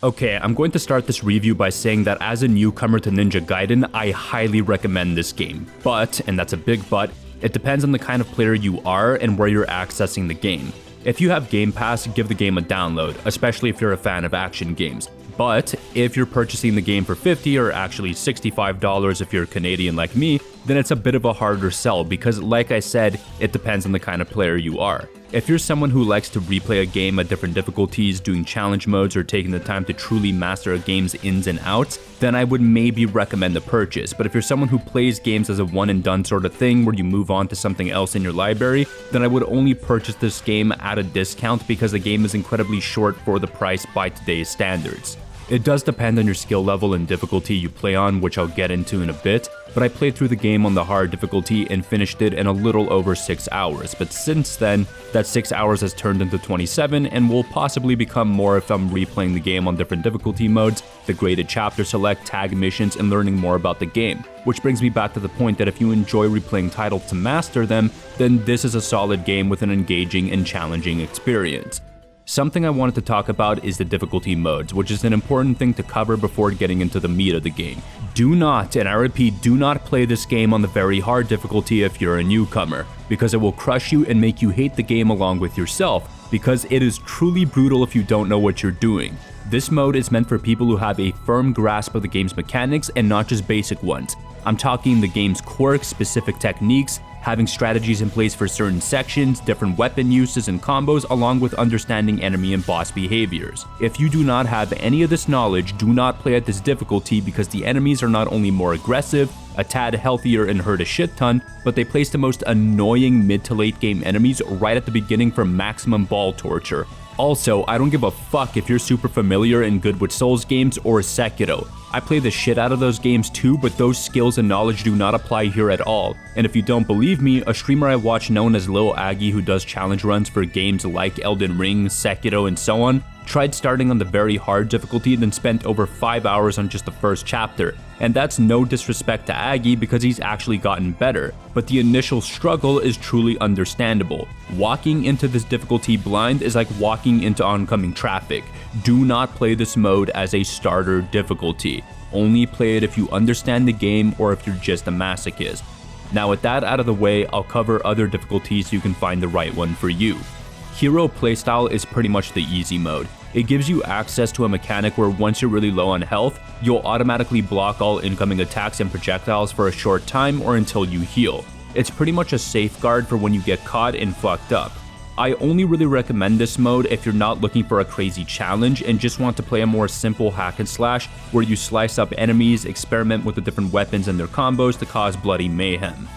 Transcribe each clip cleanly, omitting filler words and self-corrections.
Okay, I'm going to start this review by saying that as a newcomer to Ninja Gaiden, I highly recommend this game. But, and that's a big but, it depends on the kind of player you are and where you're accessing the game. If you have Game Pass, give the game a download, especially if you're a fan of action games. But if you're purchasing the game for $50 or actually $65 if you're Canadian like me, then it's a bit of a harder sell because, like I said, it depends on the kind of player you are. If you're someone who likes to replay a game at different difficulties, doing challenge modes, or taking the time to truly master a game's ins and outs, then I would maybe recommend the purchase. But if you're someone who plays games as a one and done sort of thing where you move on to something else in your library, then I would only purchase this game at a discount because the game is incredibly short for the price by today's standards. It does depend on your skill level and difficulty you play on, which I'll get into in a bit, but I played through the game on the hard difficulty and finished it in a little over 6 hours, but since then, that 6 hours has turned into 27 and will possibly become more if I'm replaying the game on different difficulty modes, the graded chapter select, tag missions, and learning more about the game. Which brings me back to the point that if you enjoy replaying titles to master them, then this is a solid game with an engaging and challenging experience. Something I wanted to talk about is the difficulty modes, which is an important thing to cover before getting into the meat of the game. Do not, and I repeat, do not play this game on the very hard difficulty if you're a newcomer, because it will crush you and make you hate the game along with yourself, because it is truly brutal if you don't know what you're doing. This mode is meant for people who have a firm grasp of the game's mechanics and not just basic ones. I'm talking the game's quirks, specific techniques, having strategies in place for certain sections, different weapon uses and combos, along with understanding enemy and boss behaviors. If you do not have any of this knowledge, do not play at this difficulty because the enemies are not only more aggressive, a tad healthier and hurt a shit ton, but they place the most annoying mid to late game enemies right at the beginning for maximum ball torture. Also, I don't give a fuck if you're super familiar and good with Souls games or Sekiro. I play the shit out of those games too, but those skills and knowledge do not apply here at all. And if you don't believe me, a streamer I watch known as Lil Aggie, who does challenge runs for games like Elden Ring, Sekiro, and so on, tried starting on the very hard difficulty then spent over 5 hours on just the first chapter. And that's no disrespect to Aggie because he's actually gotten better, but the initial struggle is truly understandable. Walking into this difficulty blind is like walking into oncoming traffic. Do not play this mode as a starter difficulty. Only play it if you understand the game or if you're just a masochist. Now with that out of the way, I'll cover other difficulties so you can find the right one for you. Hero playstyle is pretty much the easy mode. It gives you access to a mechanic where once you're really low on health, you'll automatically block all incoming attacks and projectiles for a short time or until you heal. It's pretty much a safeguard for when you get caught and fucked up. I only really recommend this mode if you're not looking for a crazy challenge and just want to play a more simple hack and slash where you slice up enemies, experiment with the different weapons and their combos to cause bloody mayhem.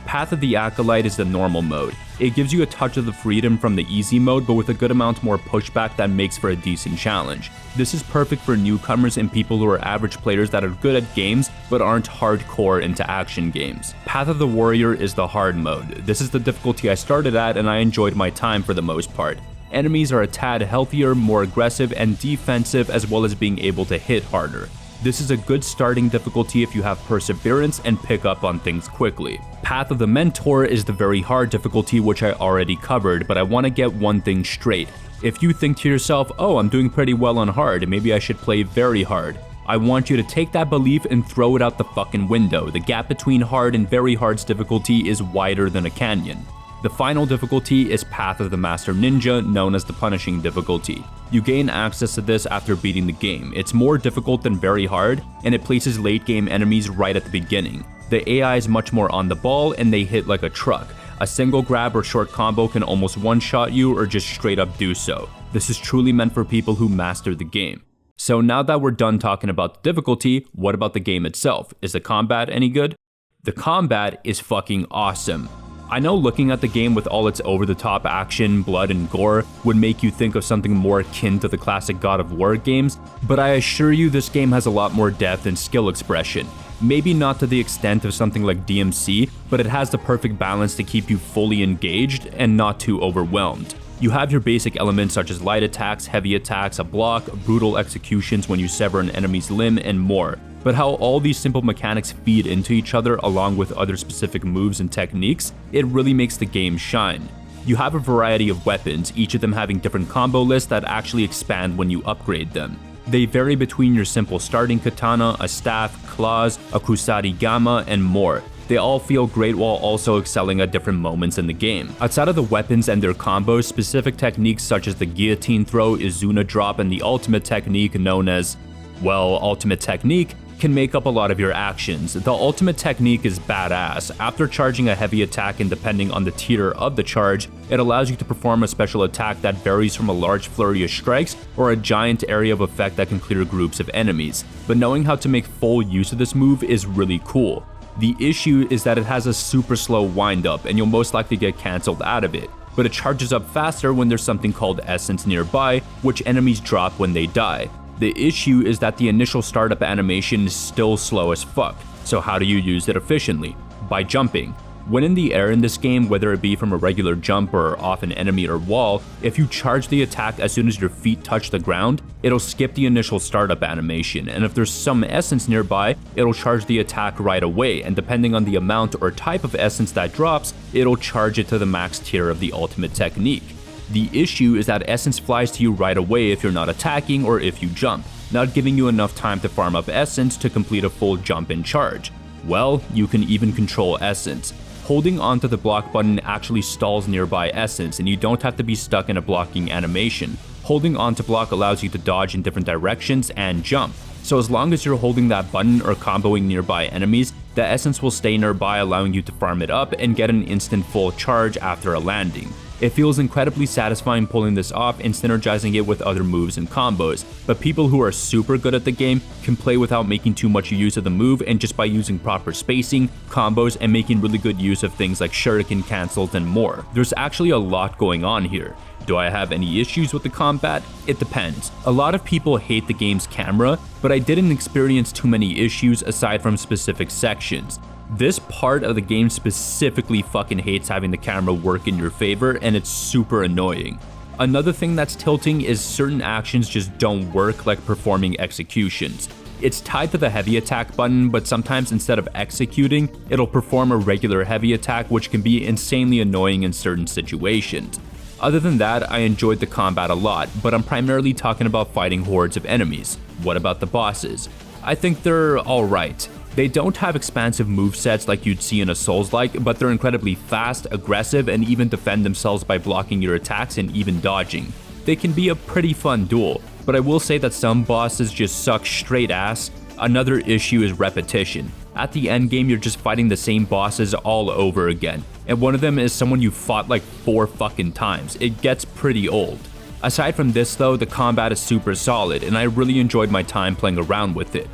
Path of the Acolyte is the normal mode. It gives you a touch of the freedom from the easy mode, but with a good amount more pushback that makes for a decent challenge. This is perfect for newcomers and people who are average players that are good at games but aren't hardcore into action games. Path of the Warrior is the hard mode. This is the difficulty I started at and I enjoyed my time for the most part. Enemies are a tad healthier, more aggressive, and defensive, as well as being able to hit harder. This is a good starting difficulty if you have perseverance and pick up on things quickly. Path of the Mentor is the very hard difficulty, which I already covered, but I want to get one thing straight. If you think to yourself, oh, I'm doing pretty well on hard, maybe I should play very hard, I want you to take that belief and throw it out the fucking window. The gap between hard and very hard's difficulty is wider than a canyon. The final difficulty is Path of the Master Ninja, known as the Punishing difficulty. You gain access to this after beating the game. It's more difficult than very hard, and it places late game enemies right at the beginning. The AI is much more on the ball and they hit like a truck. A single grab or short combo can almost one-shot you or just straight up do so. This is truly meant for people who master the game. So now that we're done talking about the difficulty, what about the game itself? Is the combat any good? The combat is fucking awesome. I know looking at the game with all its over-the-top action, blood, and gore would make you think of something more akin to the classic God of War games, but I assure you this game has a lot more depth and skill expression. Maybe not to the extent of something like DMC, but it has the perfect balance to keep you fully engaged and not too overwhelmed. You have your basic elements such as light attacks, heavy attacks, a block, brutal executions when you sever an enemy's limb, and more. But how all these simple mechanics feed into each other along with other specific moves and techniques, it really makes the game shine. You have a variety of weapons, each of them having different combo lists that actually expand when you upgrade them. They vary between your simple starting katana, a staff, claws, a kusarigama, and more. They all feel great while also excelling at different moments in the game. Outside of the weapons and their combos, specific techniques such as the guillotine throw, Izuna drop, and the ultimate technique known as, well, ultimate technique, can make up a lot of your actions. The ultimate technique is badass. After charging a heavy attack and depending on the tier of the charge, it allows you to perform a special attack that varies from a large flurry of strikes or a giant area of effect that can clear groups of enemies. But knowing how to make full use of this move is really cool. The issue is that it has a super slow wind up and you'll most likely get cancelled out of it, but it charges up faster when there's something called essence nearby, which enemies drop when they die. The issue is that the initial startup animation is still slow as fuck, so how do you use it efficiently? By jumping. When in the air in this game, whether it be from a regular jump or off an enemy or wall, if you charge the attack as soon as your feet touch the ground, it'll skip the initial startup animation, and if there's some essence nearby, it'll charge the attack right away, and depending on the amount or type of essence that drops, it'll charge it to the max tier of the ultimate technique. The issue is that essence flies to you right away if you're not attacking or if you jump, not giving you enough time to farm up essence to complete a full jump and charge. Well, you can even control essence. Holding onto the block button actually stalls nearby essence and you don't have to be stuck in a blocking animation. Holding onto block allows you to dodge in different directions and jump. So as long as you're holding that button or comboing nearby enemies, the essence will stay nearby, allowing you to farm it up and get an instant full charge after a landing. It feels incredibly satisfying pulling this off and synergizing it with other moves and combos, but people who are super good at the game can play without making too much use of the move and just by using proper spacing, combos, and making really good use of things like shuriken cancels and more. There's actually a lot going on here. Do I have any issues with the combat? It depends. A lot of people hate the game's camera, but I didn't experience too many issues aside from specific sections. This part of the game specifically fucking hates having the camera work in your favor, and it's super annoying. Another thing that's tilting is certain actions just don't work, like performing executions. It's tied to the heavy attack button, but sometimes instead of executing, it'll perform a regular heavy attack, which can be insanely annoying in certain situations. Other than that, I enjoyed the combat a lot, but I'm primarily talking about fighting hordes of enemies. What about the bosses? I think they're alright. They don't have expansive movesets like you'd see in a Souls-like, but they're incredibly fast, aggressive, and even defend themselves by blocking your attacks and even dodging. They can be a pretty fun duel, but I will say that some bosses just suck straight ass. Another issue is repetition. At the end game, you're just fighting the same bosses all over again, and one of them is someone you fought like 4 fucking times. It gets pretty old. Aside from this though, the combat is super solid, and I really enjoyed my time playing around with it.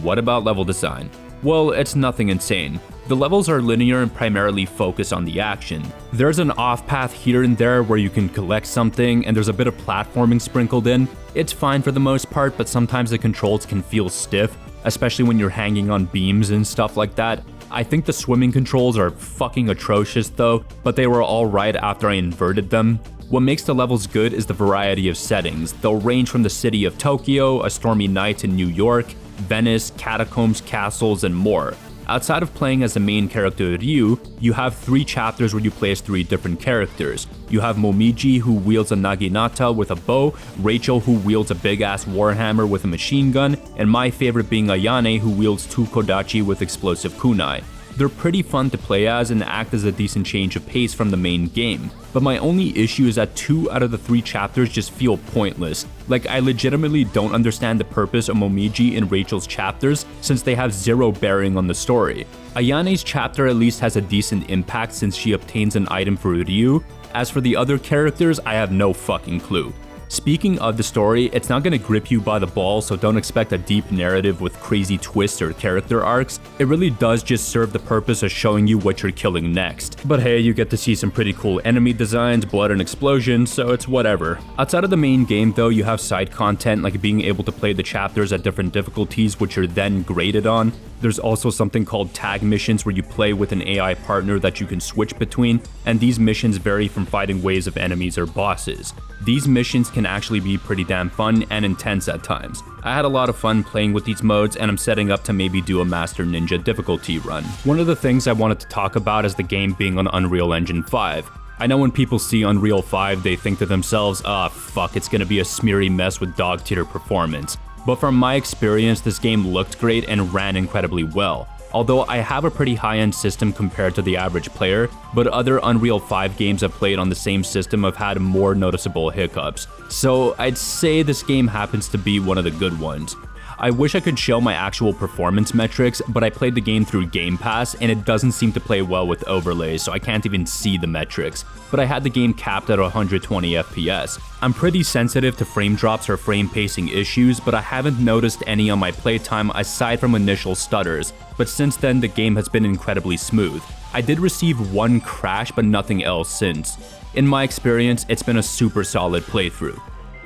What about level design? Well, it's nothing insane. The levels are linear and primarily focus on the action. There's an off path here and there where you can collect something, and there's a bit of platforming sprinkled in. It's fine for the most part, but sometimes the controls can feel stiff, especially when you're hanging on beams and stuff like that. I think the swimming controls are fucking atrocious though, but they were alright after I inverted them. What makes the levels good is the variety of settings. They'll range from the city of Tokyo, a stormy night in New York, Venice, catacombs, castles, and more. Outside of playing as the main character Ryu, you have 3 chapters where you play as 3 different characters. You have Momiji, who wields a naginata with a bow, Rachel, who wields a big-ass warhammer with a machine gun, and my favorite being Ayane, who wields 2 kodachi with explosive kunai. They're pretty fun to play as and act as a decent change of pace from the main game, but my only issue is that 2 out of the 3 chapters just feel pointless. Like, I legitimately don't understand the purpose of Momiji and Rachel's chapters since they have zero bearing on the story. Ayane's chapter at least has a decent impact since she obtains an item for Ryu. As for the other characters, I have no fucking clue. Speaking of the story, it's not gonna grip you by the balls, so don't expect a deep narrative with crazy twists or character arcs. It really does just serve the purpose of showing you what you're killing next. But hey, you get to see some pretty cool enemy designs, blood and explosions, so it's whatever. Outside of the main game though, you have side content like being able to play the chapters at different difficulties which are then graded on. There's also something called tag missions where you play with an AI partner that you can switch between, and these missions vary from fighting waves of enemies or bosses. These missions can actually be pretty damn fun and intense at times. I had a lot of fun playing with these modes, and I'm setting up to maybe do a Master Ninja difficulty run. One of the things I wanted to talk about is the game being on Unreal Engine 5. I know when people see Unreal 5, they think to themselves, fuck, it's gonna be a smeary mess with dog tier performance. but from my experience, this game looked great and ran incredibly well. Although I have a pretty high-end system compared to the average player, but other Unreal 5 games I've played on the same system have had more noticeable hiccups. So I'd say this game happens to be one of the good ones. I wish I could show my actual performance metrics, but I played the game through Game Pass and it doesn't seem to play well with overlays, so I can't even see the metrics. But I had the game capped at 120 FPS. I'm pretty sensitive to frame drops or frame pacing issues, but I haven't noticed any on my playtime aside from initial stutters, but since then the game has been incredibly smooth. I did receive one crash, but nothing else since. In my experience, it's been a super solid playthrough.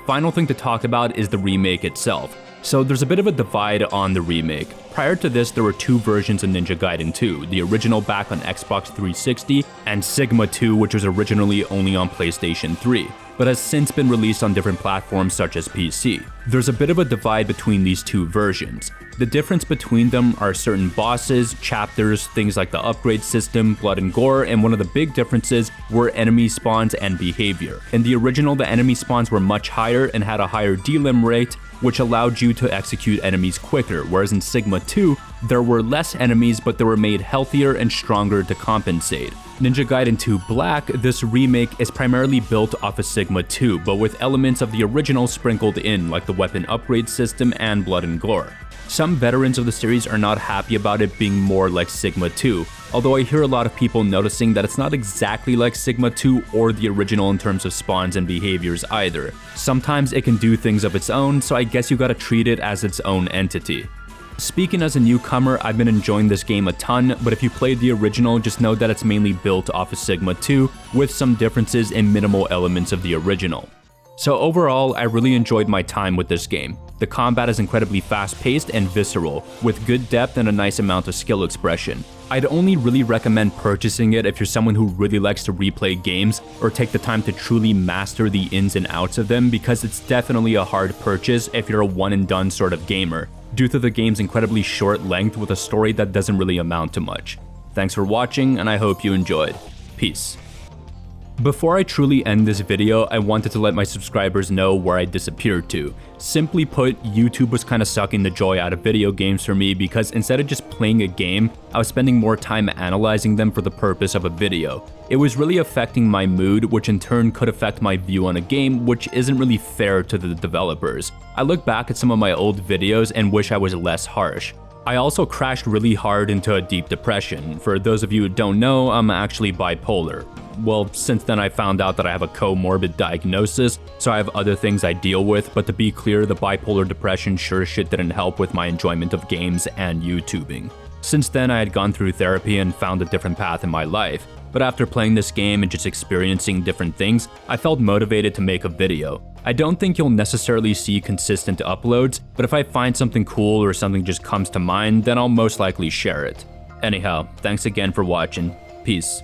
Final thing to talk about is the remake itself. So there's a bit of a divide on the remake. Prior to this, there were two versions of Ninja Gaiden 2, the original back on Xbox 360 and Sigma 2, which was originally only on PlayStation 3, but has since been released on different platforms such as PC. There's a bit of a divide between these two versions. The difference between them are certain bosses, chapters, things like the upgrade system, blood and gore, and one of the big differences were enemy spawns and behavior. In the original, the enemy spawns were much higher and had a higher delim rate, which allowed you to execute enemies quicker, whereas in Sigma 2, there were less enemies but they were made healthier and stronger to compensate. Ninja Gaiden 2 Black, this remake is primarily built off of Sigma 2, but with elements of the original sprinkled in, like the weapon upgrade system and blood and gore. Some veterans of the series are not happy about it being more like Sigma 2, although I hear a lot of people noticing that it's not exactly like Sigma 2 or the original in terms of spawns and behaviors either. Sometimes it can do things of its own, so I guess you gotta treat it as its own entity. Speaking as a newcomer, I've been enjoying this game a ton, but if you played the original, just know that it's mainly built off of Sigma 2, with some differences in minimal elements of the original. So overall, I really enjoyed my time with this game. The combat is incredibly fast-paced and visceral, with good depth and a nice amount of skill expression. I'd only really recommend purchasing it if you're someone who really likes to replay games or take the time to truly master the ins and outs of them, because it's definitely a hard purchase if you're a one-and-done sort of gamer, due to the game's incredibly short length with a story that doesn't really amount to much. Thanks for watching, and I hope you enjoyed. Peace. Before I truly end this video, I wanted to let my subscribers know where I disappeared to. Simply put, YouTube was kinda sucking the joy out of video games for me because instead of just playing a game, I was spending more time analyzing them for the purpose of a video. It was really affecting my mood, which in turn could affect my view on a game, which isn't really fair to the developers. I look back at some of my old videos and wish I was less harsh. I also crashed really hard into a deep depression. For those of you who don't know, I'm actually bipolar. Well, since then I found out that I have a comorbid diagnosis, so I have other things I deal with, but to be clear, the bipolar depression sure shit didn't help with my enjoyment of games and YouTubing. Since then, I had gone through therapy and found a different path in my life, but after playing this game and just experiencing different things, I felt motivated to make a video. I don't think you'll necessarily see consistent uploads, but if I find something cool or something just comes to mind, then I'll most likely share it. Anyhow, thanks again for watching. Peace.